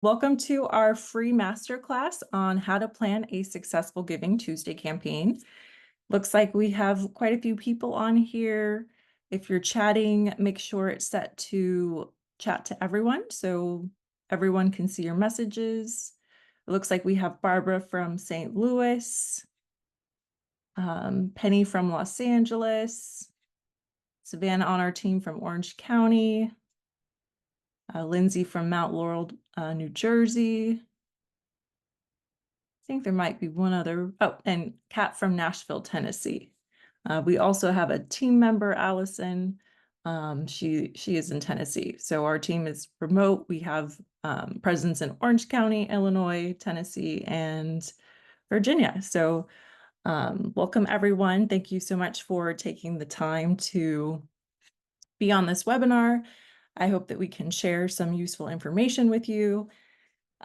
Welcome to our free masterclass on how to plan a successful Giving Tuesday campaign. Looks like we have quite a few people on here. If you're chatting, make sure it's set to chat to everyone so everyone can see your messages. It looks like we have Barbara from St. Louis, Penny from Los Angeles, Savannah on our team from Orange County, Lindsay from Mount Laurel, New Jersey. I think there might be one other. Oh, and Kat from Nashville, Tennessee. We also have a team member, Allison. She is in Tennessee. So our team is remote. We have presence in Orange County, Illinois, Tennessee, and Virginia. So welcome, everyone. Thank you so much for taking the time to be on this webinar. I hope that we can share some useful information with you.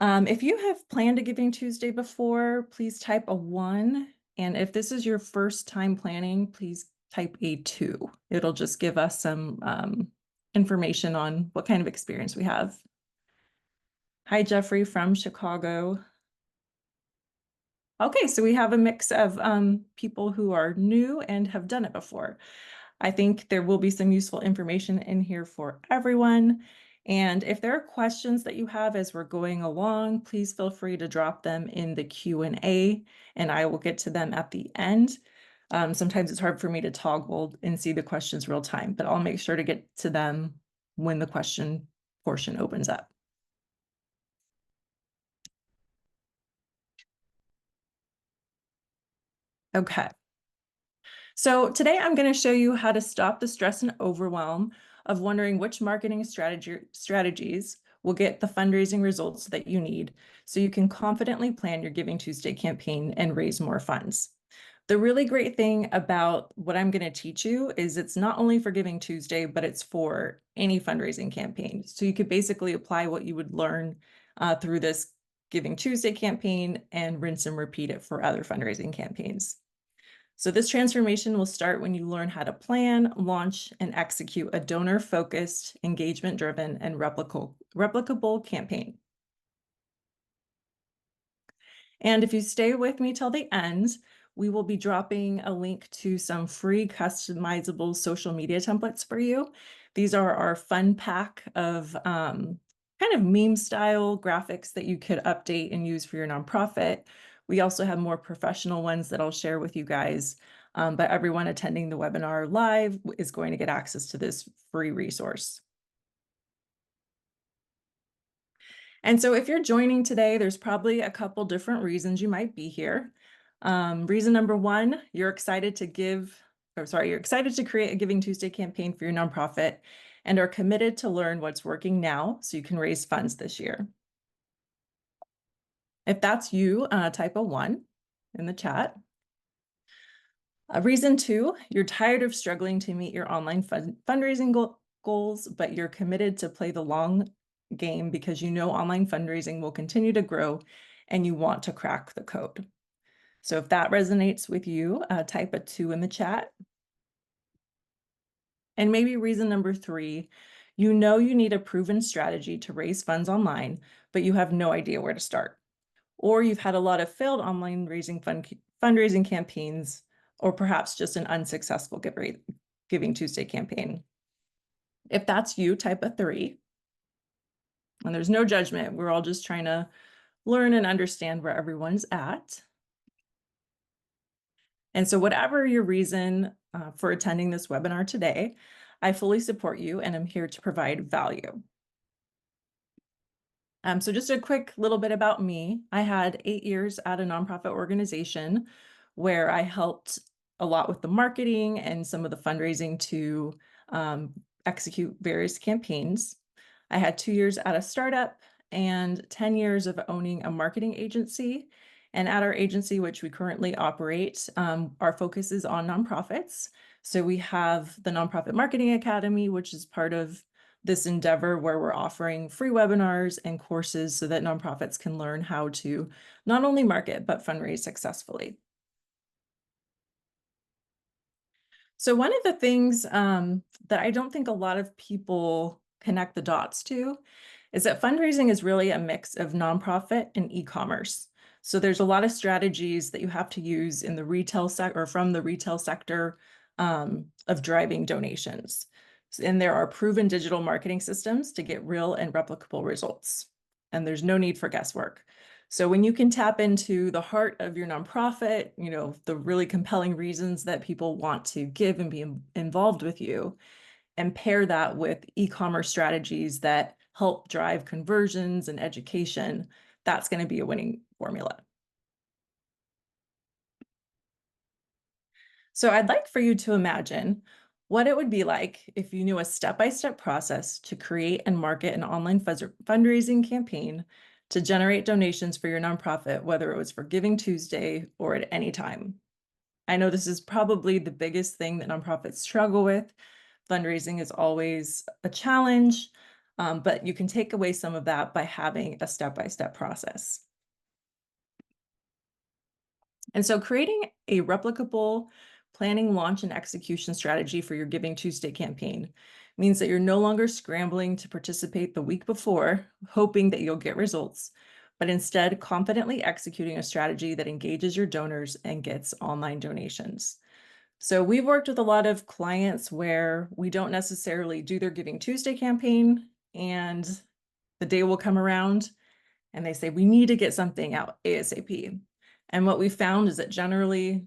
If you have planned a Giving Tuesday before, please type a 1. And if this is your first time planning, please type a 2. It'll just give us some information on what kind of experience we have. Hi, Jeffrey from Chicago. Okay, so we have a mix of people who are new and have done it before. I think there will be some useful information in here for everyone. And if there are questions that you have as we're going along, please feel free to drop them in the Q&A and I will get to them at the end. Sometimes it's hard for me to toggle and see the questions real time, but I'll make sure to get to them when the question portion opens up. Okay. So today I'm going to show you how to stop the stress and overwhelm of wondering which marketing strategies will get the fundraising results that you need so you can confidently plan your Giving Tuesday campaign and raise more funds. The really great thing about what I'm going to teach you is it's not only for Giving Tuesday, but it's for any fundraising campaign. So you could basically apply what you would learn through this Giving Tuesday campaign and rinse and repeat it for other fundraising campaigns. So this transformation will start when you learn how to plan, launch, and execute a donor-focused, engagement-driven, and replicable campaign. And if you stay with me till the end, we will be dropping a link to some free customizable social media templates for you. These are our fun pack of kind of meme style graphics that you could update and use for your nonprofit. We also have more professional ones that I'll share with you guys, but everyone attending the webinar live is going to get access to this free resource. And so if you're joining today, there's probably a couple different reasons you might be here. Reason number one, you're excited to create a Giving Tuesday campaign for your nonprofit and are committed to learn what's working now so you can raise funds this year. If that's you, type a 1 in the chat. Reason 2, you're tired of struggling to meet your online fundraising goals, but you're committed to play the long game because you know online fundraising will continue to grow and you want to crack the code. So if that resonates with you, type a 2 in the chat. And maybe reason number 3, you know you need a proven strategy to raise funds online, but you have no idea where to start. Or you've had a lot of failed online fundraising campaigns, or perhaps just an unsuccessful Giving Tuesday campaign. If that's you, type a 3. And there's no judgment. We're all just trying to learn and understand where everyone's at. And so whatever your reason for attending this webinar today, I fully support you and I'm here to provide value. So just a quick little bit about me. I had 8 years at a nonprofit organization where I helped a lot with the marketing and some of the fundraising to execute various campaigns. I had 2 years at a startup and 10 years of owning a marketing agency. And at our agency, which we currently operate, our focus is on nonprofits. So we have the Nonprofit Marketing Academy, which is part of this endeavor where we're offering free webinars and courses so that nonprofits can learn how to not only market, but fundraise successfully. So one of the things that I don't think a lot of people connect the dots to is that fundraising is really a mix of nonprofit and e-commerce. So there's a lot of strategies that you have to use in the retail sector or from the retail sector of driving donations. And there are proven digital marketing systems to get real and replicable results. And there's no need for guesswork. So when you can tap into the heart of your nonprofit, the really compelling reasons that people want to give and be involved with you, and pair that with e-commerce strategies that help drive conversions and education, that's going to be a winning formula. So I'd like for you to imagine what it would be like if you knew a step-by-step process to create and market an online fundraising campaign to generate donations for your nonprofit, whether it was for Giving Tuesday or at any time. I know this is probably the biggest thing that nonprofits struggle with. Fundraising is always a challenge, but you can take away some of that by having a step-by-step process. And so creating a replicable planning, launch, and execution strategy for your Giving Tuesday campaign means that you're no longer scrambling to participate the week before, hoping that you'll get results, but instead confidently executing a strategy that engages your donors and gets online donations. So we've worked with a lot of clients where we don't necessarily do their Giving Tuesday campaign, and the day will come around and they say, we need to get something out ASAP. And what we found is that generally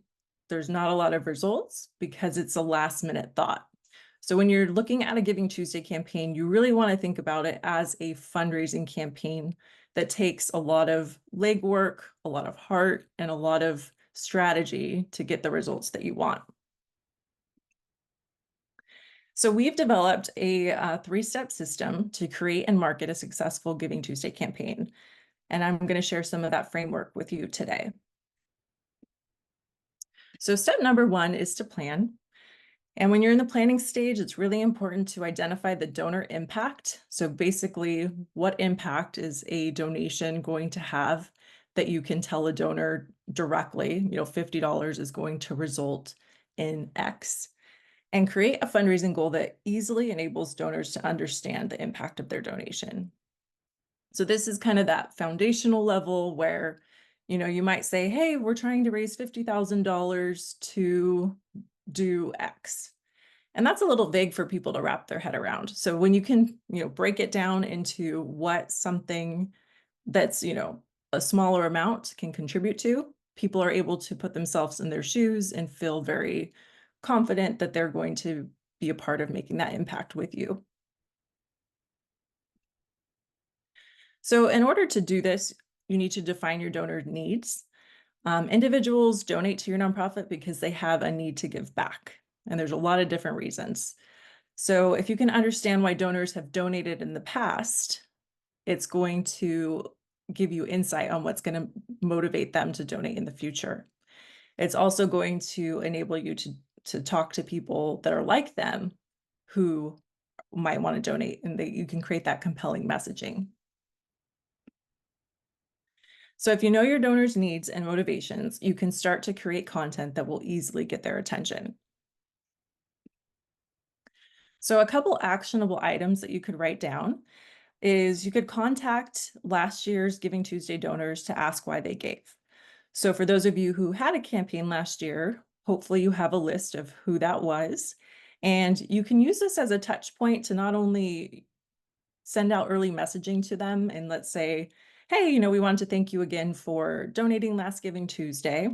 there's not a lot of results because it's a last minute thought. So when you're looking at a Giving Tuesday campaign, you really want to think about it as a fundraising campaign that takes a lot of legwork, a lot of heart, and a lot of strategy to get the results that you want. So we've developed a three-step system to create and market a successful Giving Tuesday campaign. And I'm going to share some of that framework with you today. So step number one is to plan. And when you're in the planning stage, it's really important to identify the donor impact. So basically, what impact is a donation going to have that you can tell a donor directly, $50 is going to result in X, and create a fundraising goal that easily enables donors to understand the impact of their donation. So this is kind of that foundational level where, you might say, hey, we're trying to raise $50,000 to do X. And that's a little vague for people to wrap their head around. So when you can, break it down into what something that's, a smaller amount can contribute to, people are able to put themselves in their shoes and feel very confident that they're going to be a part of making that impact with you. So in order to do this, you need to define your donor needs. Individuals donate to your nonprofit because they have a need to give back. And there's a lot of different reasons. So if you can understand why donors have donated in the past, it's going to give you insight on what's going to motivate them to donate in the future. It's also going to enable you to talk to people that are like them who might want to donate, and you can create that compelling messaging. So if you know your donors' needs and motivations, you can start to create content that will easily get their attention. So a couple actionable items that you could write down is you could contact last year's Giving Tuesday donors to ask why they gave. So for those of you who had a campaign last year, hopefully you have a list of who that was. And you can use this as a touch point to not only send out early messaging to them and let's say, hey, we wanted to thank you again for donating last Giving Tuesday.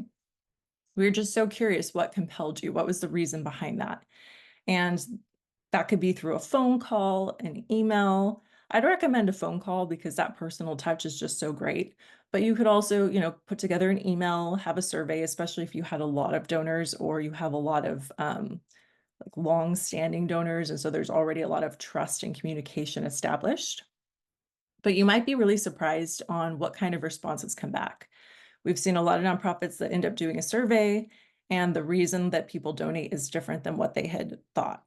We were just so curious what compelled you. What was the reason behind that? And that could be through a phone call, an email. I'd recommend a phone call because that personal touch is just so great. But you could also, put together an email, have a survey, especially if you had a lot of donors or you have a lot of like long-standing donors. And so there's already a lot of trust and communication established. But you might be really surprised on what kind of responses come back. We've seen a lot of nonprofits that end up doing a survey, and the reason that people donate is different than what they had thought.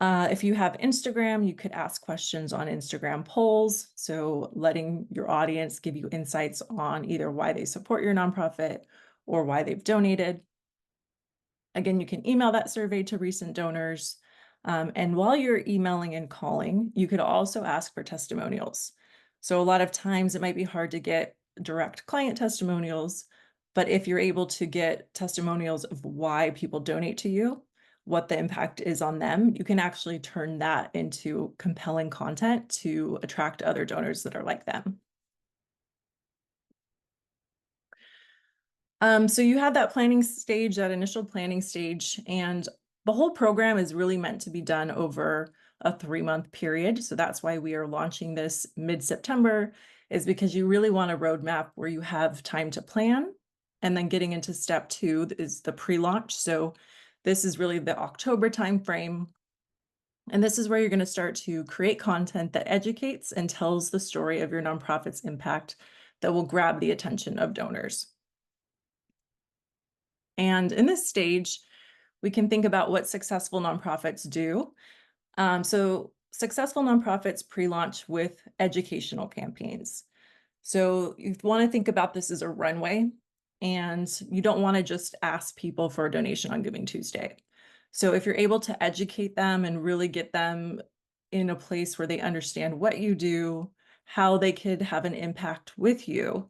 If you have Instagram, you could ask questions on Instagram polls. So letting your audience give you insights on either why they support your nonprofit or why they've donated. Again, you can email that survey to recent donors. And while you're emailing and calling, you could also ask for testimonials. So a lot of times it might be hard to get direct client testimonials, but if you're able to get testimonials of why people donate to you, what the impact is on them, you can actually turn that into compelling content to attract other donors that are like them. So you have that planning stage, that initial planning stage, and the whole program is really meant to be done over a 3-month period. So that's why we are launching this mid-September, is because you really want a roadmap where you have time to plan. And then getting into step 2 is the pre-launch. So this is really the October timeframe. And this is where you're going to start to create content that educates and tells the story of your nonprofit's impact that will grab the attention of donors. And in this stage, we can think about what successful nonprofits do. So successful nonprofits pre-launch with educational campaigns. So you want to think about this as a runway, and you don't want to just ask people for a donation on Giving Tuesday. So if you're able to educate them and really get them in a place where they understand what you do, how they could have an impact with you,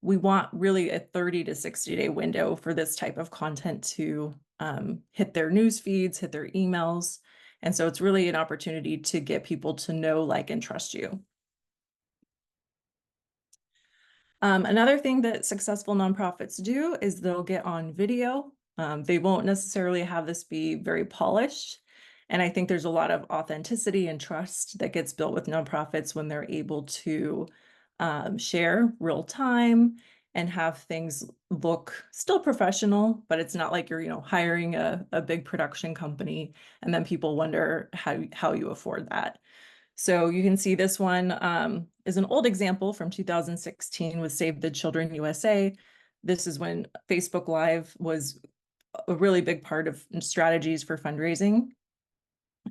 we want really a 30 to 60-day window for this type of content to hit their news feeds, hit their emails. And so it's really an opportunity to get people to know, like, and trust you. Another thing that successful nonprofits do is they'll get on video. They won't necessarily have this be very polished. And I think there's a lot of authenticity and trust that gets built with nonprofits when they're able to share real time and have things look still professional, but it's not like you're, hiring a big production company and then people wonder how you afford that. So you can see this one is an old example from 2016 with Save the Children USA. This is when Facebook Live was a really big part of strategies for fundraising.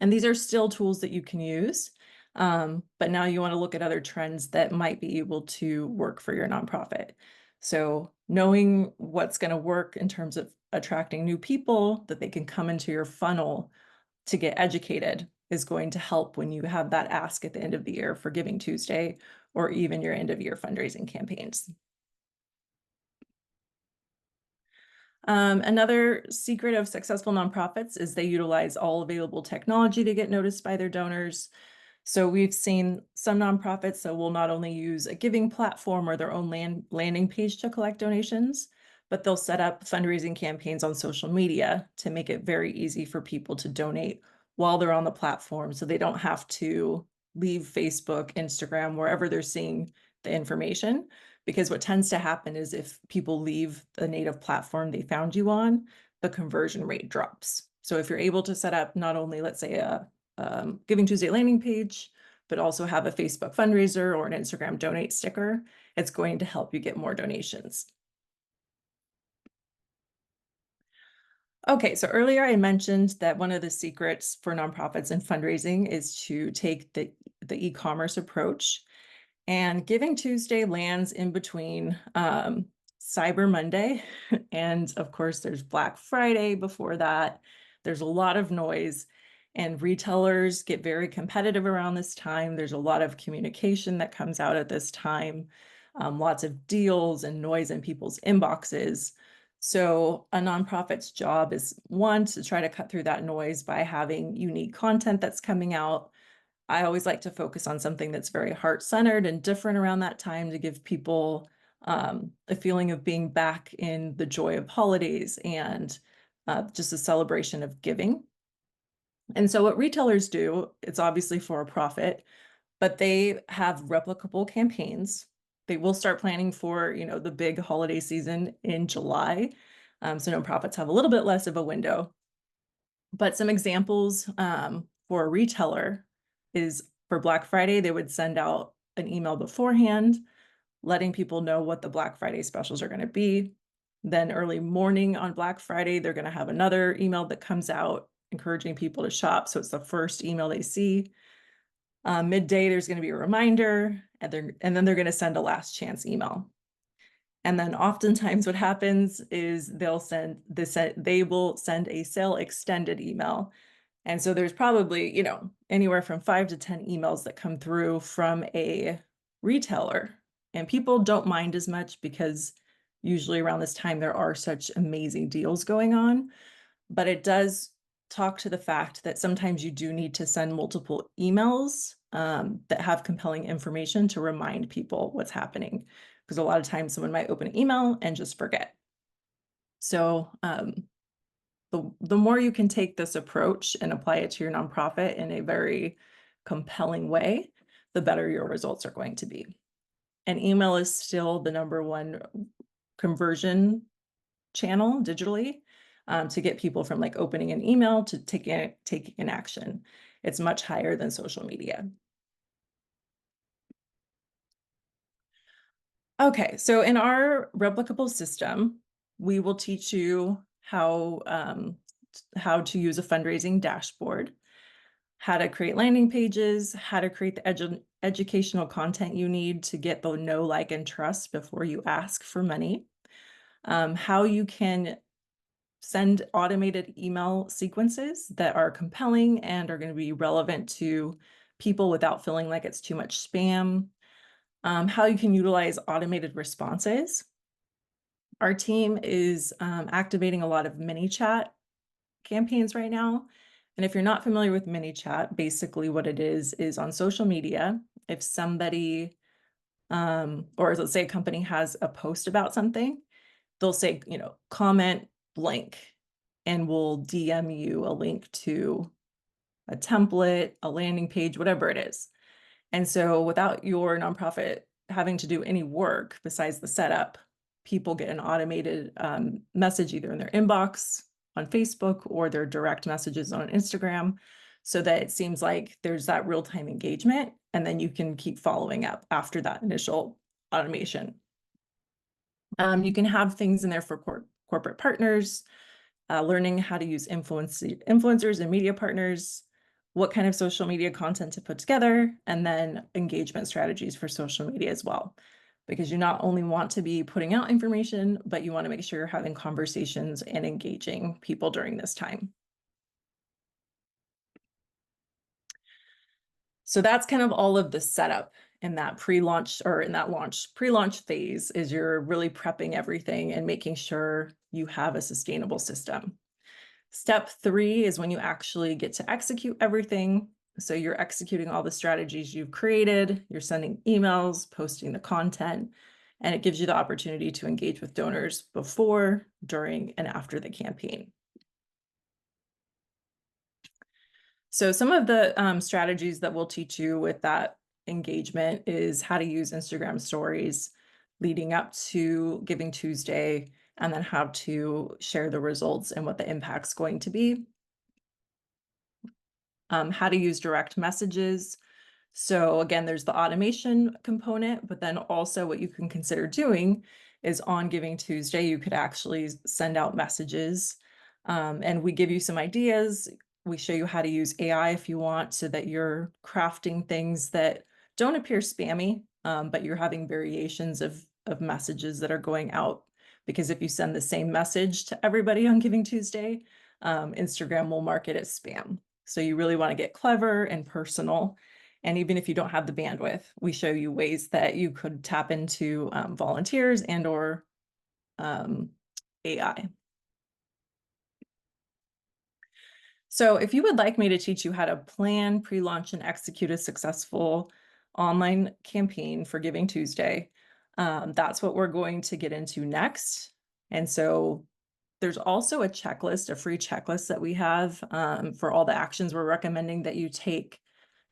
And these are still tools that you can use, but now you want to look at other trends that might be able to work for your nonprofit. So knowing what's going to work in terms of attracting new people that they can come into your funnel to get educated is going to help when you have that ask at the end of the year for Giving Tuesday or even your end of year fundraising campaigns. Another secret of successful nonprofits is they utilize all available technology to get noticed by their donors. So we've seen some nonprofits that will not only use a giving platform or their own landing page to collect donations, but they'll set up fundraising campaigns on social media to make it very easy for people to donate while they're on the platform, so they don't have to leave Facebook, Instagram, wherever they're seeing the information. Because what tends to happen is if people leave the native platform they found you on, the conversion rate drops. So if you're able to set up not only, let's say, a Giving Tuesday landing page, but also have a Facebook fundraiser or an Instagram donate sticker, it's going to help you get more donations. Okay, so earlier I mentioned that one of the secrets for nonprofits and fundraising is to take the e-commerce approach. And Giving Tuesday lands in between Cyber Monday, and of course there's Black Friday before that. There's a lot of noise, and retailers get very competitive around this time. There's a lot of communication that comes out at this time, lots of deals and noise in people's inboxes. So a nonprofit's job is, one, to try to cut through that noise by having unique content that's coming out. I always like to focus on something that's very heart-centered and different around that time to give people a feeling of being back in the joy of holidays and just a celebration of giving. And so what retailers do, it's obviously for a profit, but they have replicable campaigns. They will start planning for, the big holiday season in July. So nonprofits have a little bit less of a window. But some examples for a retailer is for Black Friday, they would send out an email beforehand, letting people know what the Black Friday specials are going to be. Then early morning on Black Friday, they're going to have another email that comes out encouraging people to shop. So it's the first email they see. Midday, there's going to be a reminder, and then they're going to send a last chance email. And then oftentimes what happens is they will send a sale extended email. And so there's probably, you know, anywhere from 5 to 10 emails that come through from a retailer. And people don't mind as much because usually around this time there are such amazing deals going on. But it does talk to the fact that sometimes you do need to send multiple emails that have compelling information to remind people what's happening. Because a lot of times someone might open an email and just forget. So the more you can take this approach and apply it to your nonprofit in a very compelling way, the better your results are going to be. And email is still the #1 conversion channel digitally to get people from like opening an email to taking an action. It's much higher than social media. Okay, so in our replicable system, we will teach you how to use a fundraising dashboard, how to create landing pages, how to create the educational content you need to get the know, like, and trust before you ask for money, how you can send automated email sequences that are compelling and are going to be relevant to people without feeling like it's too much spam, how you can utilize automated responses. Our team is activating a lot of mini chat campaigns right now. And if you're not familiar with mini chat, basically what it is on social media, if somebody, or let's say a company has a post about something, they'll say, you know, comment blank, and we'll DM you a link to a template, a landing page, whatever it is. And so without your nonprofit having to do any work besides the setup, people get an automated message either in their inbox on Facebook or their direct messages on Instagram, so that it seems like there's that real-time engagement, and then you can keep following up after that initial automation. You can have things in there for corporate partners, learning how to use influencers and media partners, what kind of social media content to put together, and then engagement strategies for social media as well. Because you not only want to be putting out information, but you want to make sure you're having conversations and engaging people during this time. So that's kind of all of the setup in that pre-launch or in that pre-launch phase, is you're really prepping everything and making sure you have a sustainable system. Step 3 is when you actually get to execute everything. So you're executing all the strategies you've created, you're sending emails, posting the content, and it gives you the opportunity to engage with donors before, during, and after the campaign. So some of the strategies that we'll teach you with that engagement is how to use Instagram stories leading up to Giving Tuesday, and then how to share the results and what the impact's going to be. How to use direct messages. So again, there's the automation component, but then also what you can consider doing is on Giving Tuesday, you could actually send out messages, and we give you some ideas. We show you how to use AI if you want, so that you're crafting things that don't appear spammy, but you're having variations of messages that are going out. Because if you send the same message to everybody on Giving Tuesday, Instagram will mark it as spam. So you really want to get clever and personal. And even if you don't have the bandwidth, we show you ways that you could tap into volunteers and or AI. So if you would like me to teach you how to plan, pre-launch, and execute a successful online campaign for Giving Tuesday, that's what we're going to get into next. And so there's also a checklist, a free checklist that we have for all the actions we're recommending that you take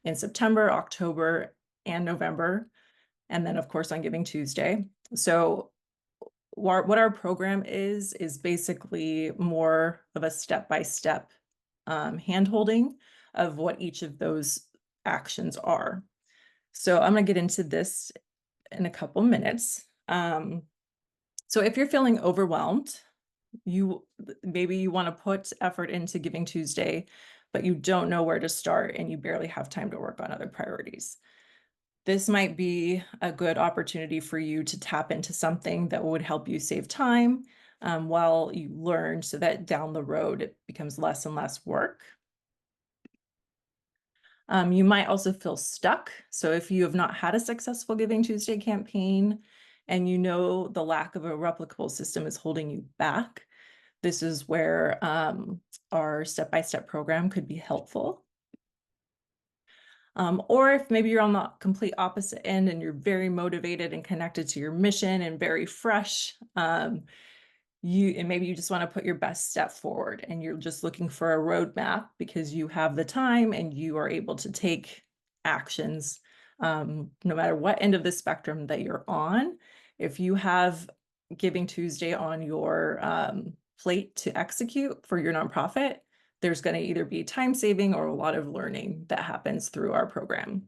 in September, October, and November, and then of course on Giving Tuesday. So what our program is basically more of a step-by-step hand-holding of what each of those actions are. So I'm going to get into this in a couple minutes. So if you're feeling overwhelmed, maybe you want to put effort into Giving Tuesday, but you don't know where to start and you barely have time to work on other priorities. This might be a good opportunity for you to tap into something that would help you save time while you learn, so that down the road it becomes less and less work. You might also feel stuck. So if you have not had a successful Giving Tuesday campaign and you know the lack of a replicable system is holding you back, this is where our step-by-step program could be helpful. Or if maybe you're on the complete opposite end and you're very motivated and connected to your mission and very fresh, and maybe you just want to put your best step forward and you're just looking for a roadmap because you have the time and you are able to take actions, no matter what end of the spectrum that you're on. If you have Giving Tuesday on your plate to execute for your nonprofit, there's going to either be time saving or a lot of learning that happens through our program.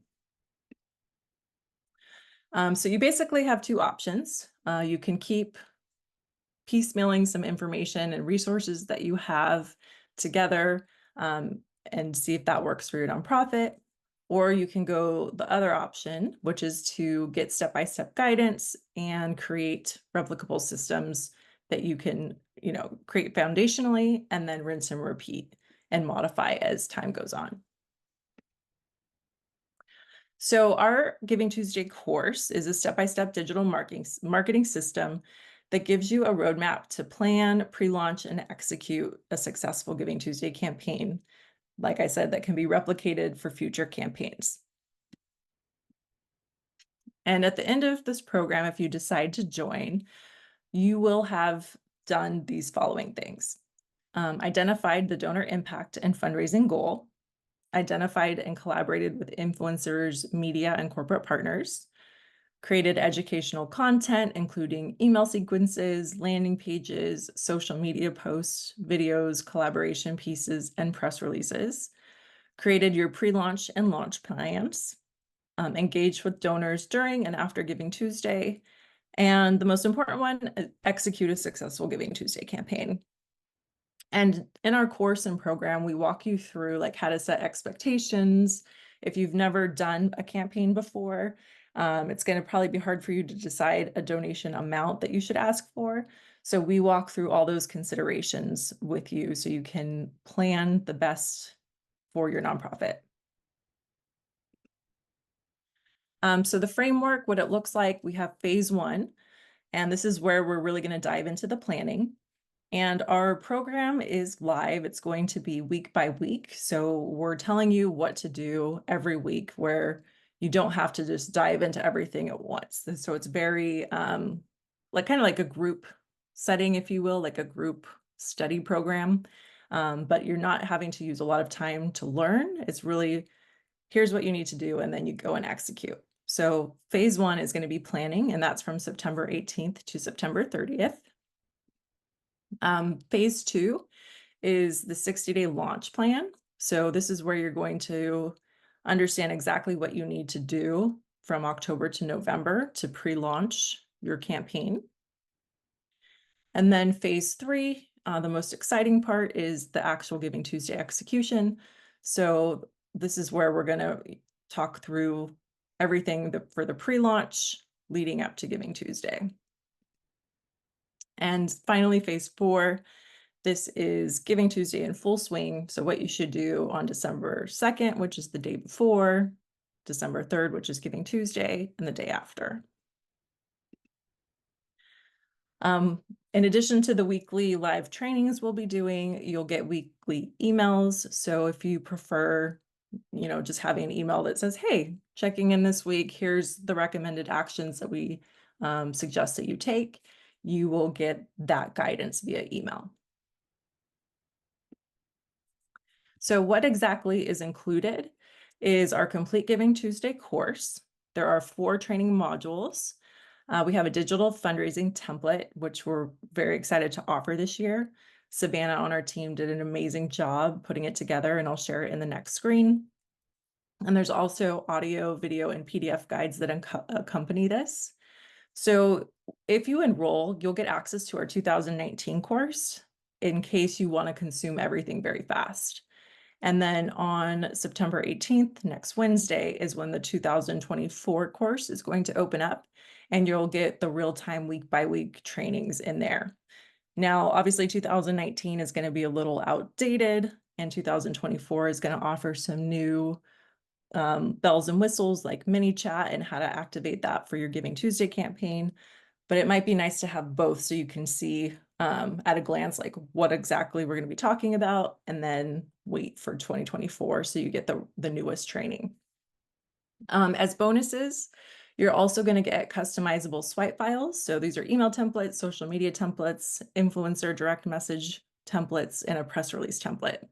So you basically have two options. You can keep piecemealing some information and resources that you have together and see if that works for your nonprofit. Or you can go the other option, which is to get step-by-step guidance and create replicable systems that you can, create foundationally and then rinse and repeat and modify as time goes on. So our Giving Tuesday course is a step-by-step digital marketing system that gives you a roadmap to plan, pre-launch, and execute a successful Giving Tuesday campaign. Like I said, that can be replicated for future campaigns. And at the end of this program, if you decide to join, you will have done these following things. Identified the donor impact and fundraising goal, identified and collaborated with influencers, media, and corporate partners, created educational content, including email sequences, landing pages, social media posts, videos, collaboration pieces, and press releases, created your pre-launch and launch plans, engaged with donors during and after Giving Tuesday, and the most important one, execute a successful Giving Tuesday campaign. And in our course and program, we walk you through like how to set expectations. If you've never done a campaign before, it's going to probably be hard for you to decide a donation amount that you should ask for. So we walk through all those considerations with you so you can plan the best for your nonprofit. So the framework, what it looks like, we have phase 1, and this is where we're really going to dive into the planning. And our program is live. It's going to be week by week. So we're telling you what to do every week where you don't have to just dive into everything at once. So it's very kind of like a group setting, if you will, like a group study program. But you're not having to use a lot of time to learn. It's really, here's what you need to do, and then you go and execute. So phase 1 is going to be planning, and that's from September 18th to September 30th. Phase 2 is the 60-day launch plan. So this is where you're going to understand exactly what you need to do from October to November to pre-launch your campaign. And then phase 3, the most exciting part, is the actual Giving Tuesday execution. So this is where we're going to talk through everything for the pre-launch leading up to Giving Tuesday. And finally, phase 4, this is Giving Tuesday in full swing. So what you should do on December 2nd, which is the day before, December 3rd, which is Giving Tuesday, and the day after. In addition to the weekly live trainings we'll be doing, you'll get weekly emails. So if you prefer, just having an email that says, hey, checking in this week, here's the recommended actions that we suggest that you take, you will get that guidance via email. So what exactly is included is our complete Giving Tuesday course. There are 4 training modules. We have a digital fundraising template, which we're very excited to offer this year. Savannah on our team did an amazing job putting it together, and I'll share it in the next screen. And there's also audio, video, and PDF guides that accompany this. So if you enroll, you'll get access to our 2019 course in case you want to consume everything very fast. And then on September 18th, next Wednesday, is when the 2024 course is going to open up, and you'll get the real-time week-by-week trainings in there. Now, obviously, 2019 is going to be a little outdated, and 2024 is going to offer some new bells and whistles like mini chat and how to activate that for your Giving Tuesday campaign. But it might be nice to have both so you can see at a glance like what exactly we're going to be talking about, and then wait for 2024 so you get the newest training. As bonuses, you're also going to get customizable swipe files. So these are email templates, social media templates, influencer direct message templates, and a press release template.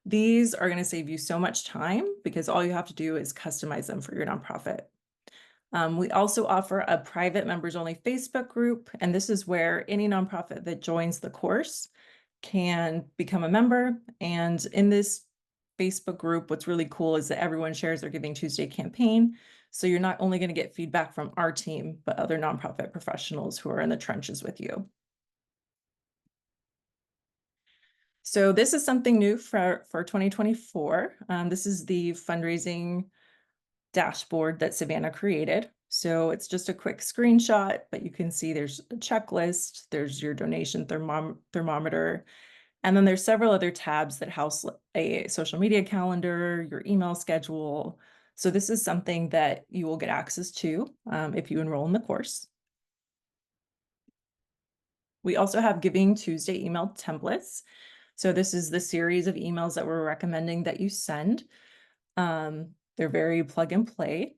These are going to save you so much time because all you have to do is customize them for your nonprofit. We also offer a private members only Facebook group, and this is where any nonprofit that joins the course can become a member. And in this Facebook group, what's really cool is that everyone shares their Giving Tuesday campaign. So you're not only going to get feedback from our team, but other nonprofit professionals who are in the trenches with you. So this is something new for 2024. This is the fundraising dashboard that Savannah created. So it's just a quick screenshot, but you can see there's a checklist, there's your donation thermometer, and then there's several other tabs that house a social media calendar, your email schedule. So this is something that you will get access to if you enroll in the course. We also have Giving Tuesday email templates. So this is the series of emails that we're recommending that you send. They're very plug and play.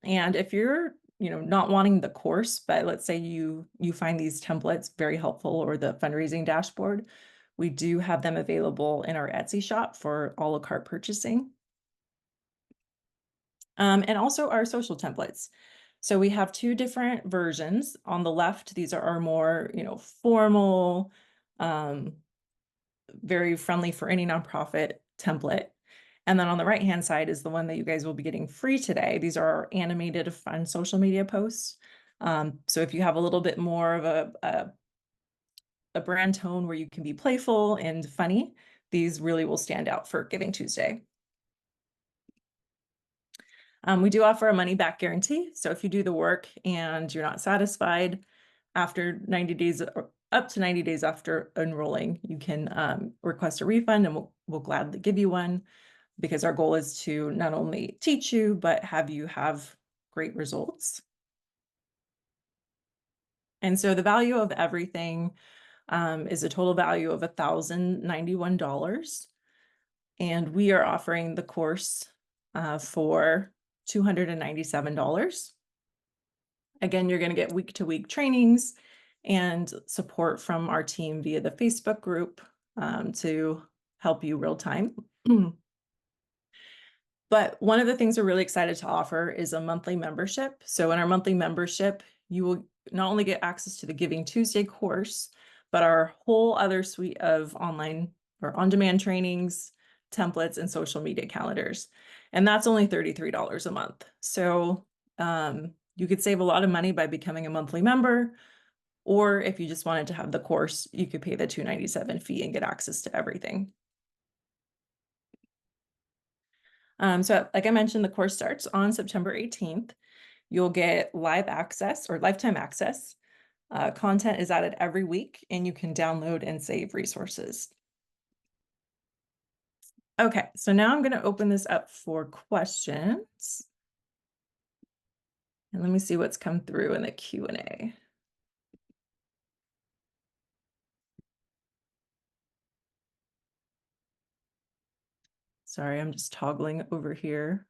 And if you're, not wanting the course, but let's say you find these templates very helpful, or the fundraising dashboard, we do have them available in our Etsy shop for a la carte purchasing. And also our social templates. So we have two different versions. On the left, these are our more, formal, very friendly for any nonprofit template. And then on the right-hand side is the one that you guys will be getting free today. These are our animated fun social media posts. So if you have a little bit more of a brand tone where you can be playful and funny, these really will stand out for Giving Tuesday. We do offer a money back guarantee. So if you do the work and you're not satisfied after 90 days, or up to 90 days after enrolling, you can request a refund, and we'll gladly give you one, because our goal is to not only teach you, but have you have great results. And so the value of everything is a total value of $1,091. And we are offering the course for $297. Again, you're going to get week-to-week trainings and support from our team via the Facebook group to help you real time. But one of the things we're really excited to offer is a monthly membership. So in our monthly membership, you will not only get access to the Giving Tuesday course, but our whole other suite of online or on-demand trainings, templates, and social media calendars. And that's only $33 a month. So you could save a lot of money by becoming a monthly member, or if you just wanted to have the course, you could pay the $297 fee and get access to everything. So like I mentioned, the course starts on September 18th. You'll get live access or lifetime access. Content is added every week, and you can download and save resources. Okay, so now I'm going to open this up for questions. And let me see what's come through in the Q&A. Sorry, I'm just toggling over here.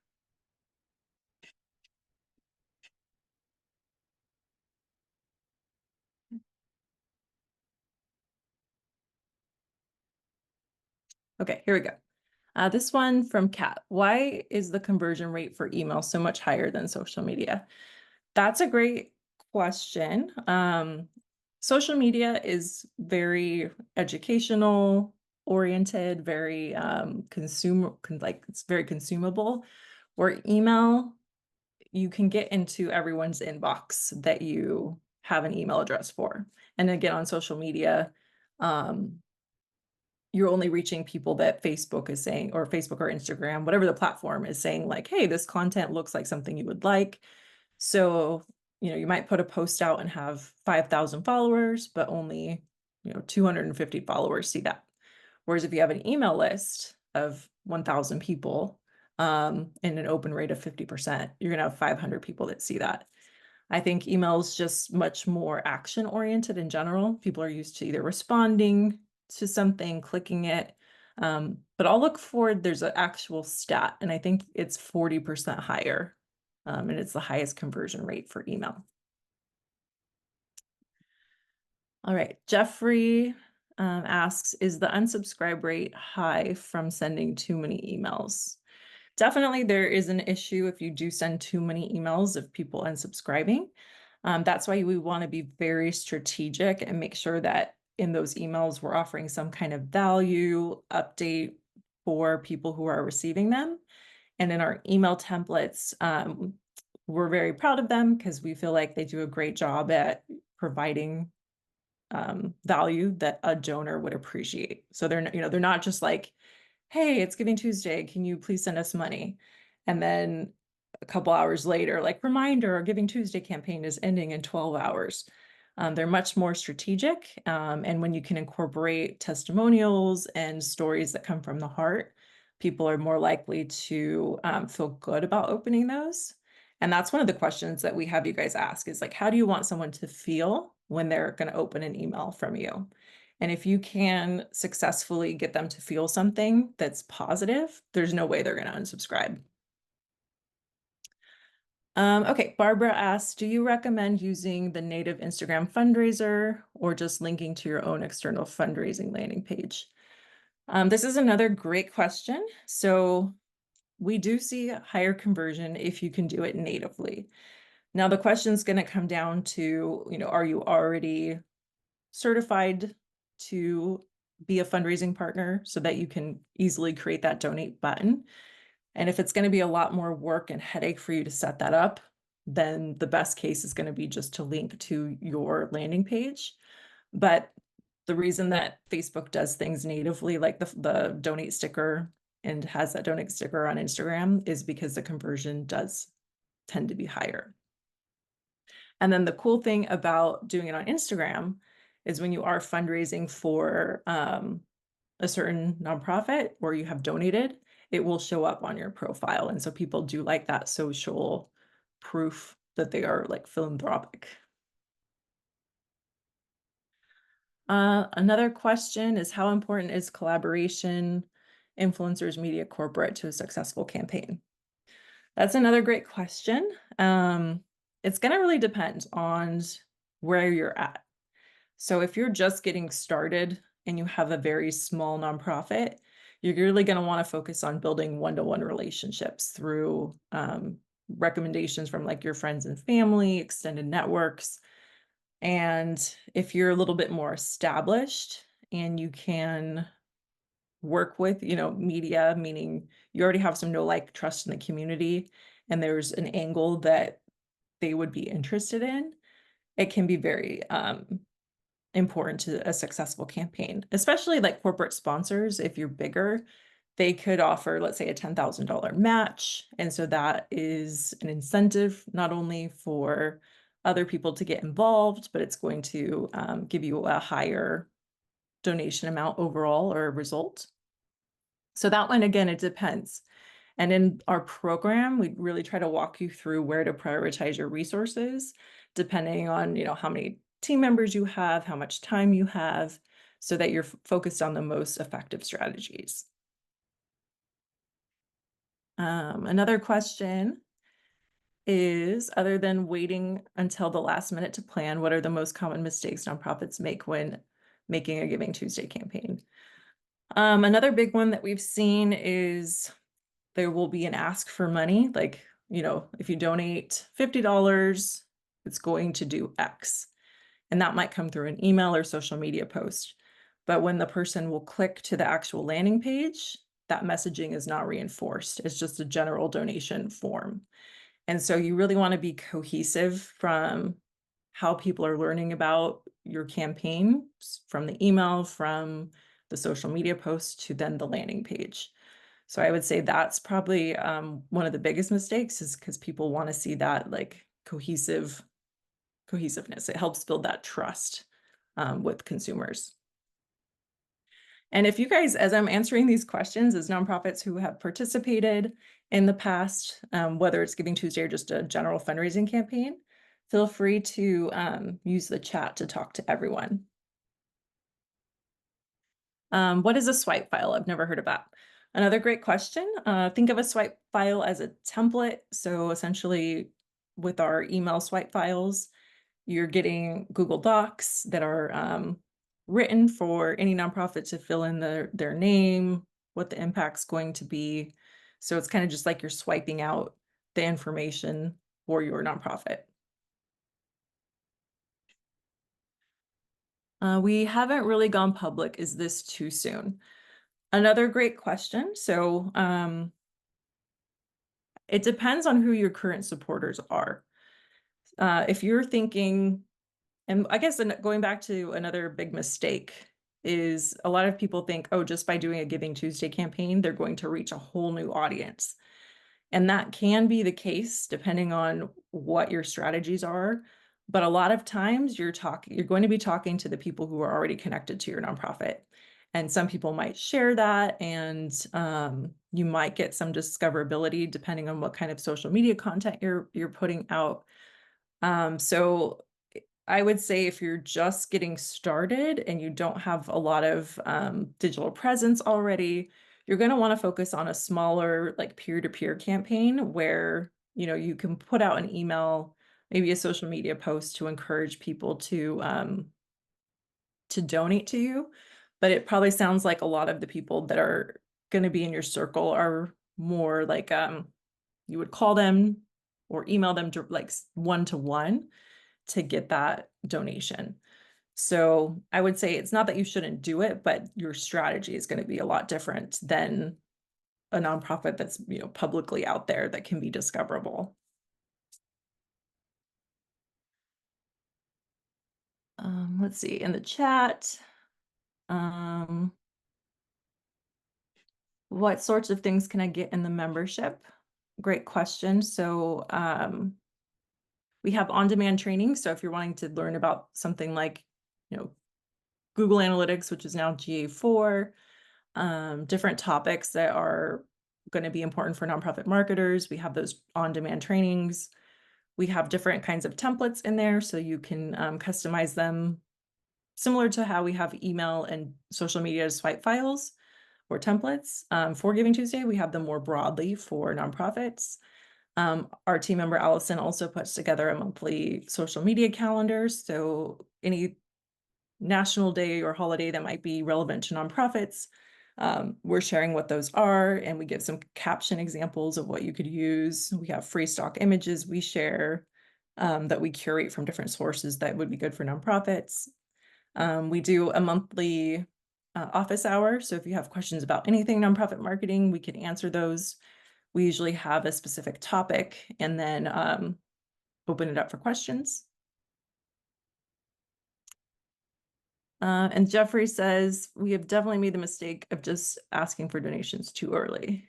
Okay, here we go. This one from Kat. Why is the conversion rate for email so much higher than social media? That's a great question. Social media is very educational oriented, very it's very consumable. Where email, you can get into everyone's inbox that you have an email address for. And again, on social media, you're only reaching people that Facebook is saying, or Facebook or Instagram, whatever the platform is saying, like, hey, this content looks like something you would like. So, you might put a post out and have 5,000 followers, but only, 250 followers see that. Whereas if you have an email list of 1,000 people, and an open rate of 50%, you're going to have 500 people that see that. I think email is just much more action oriented in general. People are used to either responding to something, clicking it. But I'll look for, there's an actual stat, and I think it's 40% higher. And it's the highest conversion rate for email. All right, Jeffrey asks, is the unsubscribe rate high from sending too many emails? Definitely there is an issue if you do send too many emails of people unsubscribing. That's why we want to be very strategic and make sure that in those emails we're offering some kind of value update for people who are receiving them. And in our email templates, we're very proud of them because we feel like they do a great job at providing value that a donor would appreciate. So they're not just like, hey, it's Giving Tuesday, can you please send us money? And then a couple hours later, like, reminder, our Giving Tuesday campaign is ending in 12 hours. They're much more strategic. And when you can incorporate testimonials and stories that come from the heart, people are more likely to feel good about opening those. And that's one of the questions that we have you guys ask is like, how do you want someone to feel when they're going to open an email from you? And if you can successfully get them to feel something that's positive, there's no way they're going to unsubscribe. Okay, Barbara asks, do you recommend using the native Instagram fundraiser or just linking to your own external fundraising landing page? This is another great question. So we do see higher conversion if you can do it natively. Now, the question is going to come down to, are you already certified to be a fundraising partner so that you can easily create that donate button? And if it's going to be a lot more work and headache for you to set that up, then the best case is going to be just to link to your landing page. But the reason that Facebook does things natively, like the donate sticker and has that donate sticker on Instagram, is because the conversion does tend to be higher. And then the cool thing about doing it on Instagram is when you are fundraising for a certain nonprofit or you have donated, it will show up on your profile. And so people do like that social proof that they are like philanthropic. Another question is, how important is collaboration, influencers, media, corporate to a successful campaign? That's another great question. It's going to really depend on where you're at. So if you're just getting started and you have a very small nonprofit, you're really going to want to focus on building one-to-one relationships through recommendations from like your friends and family, extended networks. And if you're a little bit more established and you can work with, media, meaning you already have some know, like, trust in the community, and there's an angle that they would be interested in, it can be very important to a successful campaign, especially like corporate sponsors. If you're bigger, they could offer, let's say, a $10,000 match. And so that is an incentive not only for other people to get involved, but it's going to give you a higher donation amount overall or result. So that one, again, it depends. And in our program, we really try to walk you through where to prioritize your resources, depending on, how many team members you have, how much time you have, so that you're focused on the most effective strategies. Another question is, other than waiting until the last minute to plan, what are the most common mistakes nonprofits make when making a Giving Tuesday campaign? Another big one that we've seen is there will be an ask for money. Like, if you donate $50, it's going to do X. And that might come through an email or social media post. But when the person will click to the actual landing page, that messaging is not reinforced. It's just a general donation form. And so you really want to be cohesive from how people are learning about your campaign, from the email, from the social media post to then the landing page. So I would say that's probably one of the biggest mistakes, is because people want to see that like cohesiveness. It helps build that trust with consumers. And if you guys, as I'm answering these questions, as nonprofits who have participated in the past, whether it's Giving Tuesday or just a general fundraising campaign, feel free to use the chat to talk to everyone. What is a swipe file? I've never heard of that. Another great question. Think of a swipe file as a template. So essentially with our email swipe files, you're getting Google Docs that are written for any nonprofit to fill in their name, what the impact's going to be. So it's kind of just like you're swiping out the information for your nonprofit. We haven't really gone public. Is this too soon? Another great question. So it depends on who your current supporters are. If you're thinking, and I guess going back to another big mistake is a lot of people think, oh, just by doing a Giving Tuesday campaign, they're going to reach a whole new audience. And that can be the case depending on what your strategies are. But a lot of times you're going to be talking to the people who are already connected to your nonprofit. And some people might share that, and you might get some discoverability depending on what kind of social media content you're putting out. So I would say if you're just getting started and you don't have a lot of digital presence already, you're going to want to focus on a smaller, like peer-to-peer campaign where, you know, you can put out an email, maybe a social media post to encourage people to donate to you. But it probably sounds like a lot of the people that are going to be in your circle are more like you would call them or email them to like one-to-one to get that donation. So I would say it's not that you shouldn't do it, but your strategy is going to be a lot different than a nonprofit that's, you know, publicly out there that can be discoverable. Let's see in the chat. What sorts of things can I get in the membership? Great question. So we have on-demand training. So if you're wanting to learn about something like, you know, Google Analytics, which is now GA4, different topics that are going to be important for nonprofit marketers, we have those on-demand trainings. We have different kinds of templates in there, so you can customize them similar to how we have email and social media swipe files or templates. For Giving Tuesday, we have them more broadly for nonprofits. Our team member Allison also puts together a monthly social media calendar. So any national day or holiday that might be relevant to nonprofits, we're sharing what those are, and we give some caption examples of what you could use. We have free stock images we share that we curate from different sources that would be good for nonprofits. We do a monthly office hour. So if you have questions about anything nonprofit marketing, we can answer those. We usually have a specific topic and then open it up for questions. And Jeffrey says, we have definitely made the mistake of just asking for donations too early,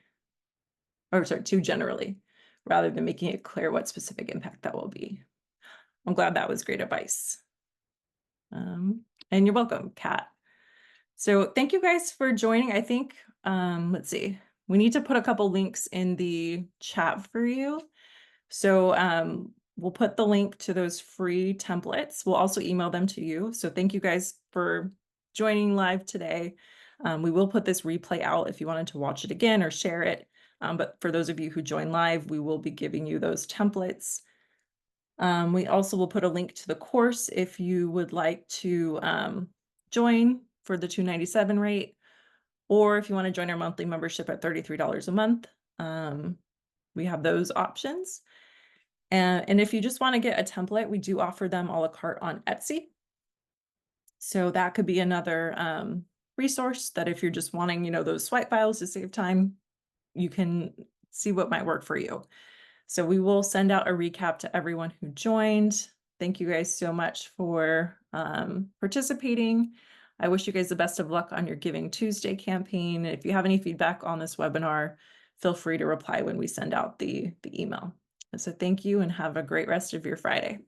or sorry, too generally, rather than making it clear what specific impact that will be. I'm glad that was great advice. And you're welcome, Kat. So thank you guys for joining. I think, let's see, we need to put a couple links in the chat for you. So we'll put the link to those free templates. We'll also email them to you. So thank you guys for joining live today. We will put this replay out if you wanted to watch it again or share it. But for those of you who join live, we will be giving you those templates. We also will put a link to the course if you would like to join for the $297 rate, or if you want to join our monthly membership at $33 a month. We have those options. And if you just want to get a template, we do offer them a la carte on Etsy. So that could be another resource that if you're just wanting, you know, those swipe files to save time, you can see what might work for you. So we will send out a recap to everyone who joined. Thank you guys so much for participating. I wish you guys the best of luck on your Giving Tuesday campaign. If you have any feedback on this webinar, feel free to reply when we send out the email. So thank you and have a great rest of your Friday.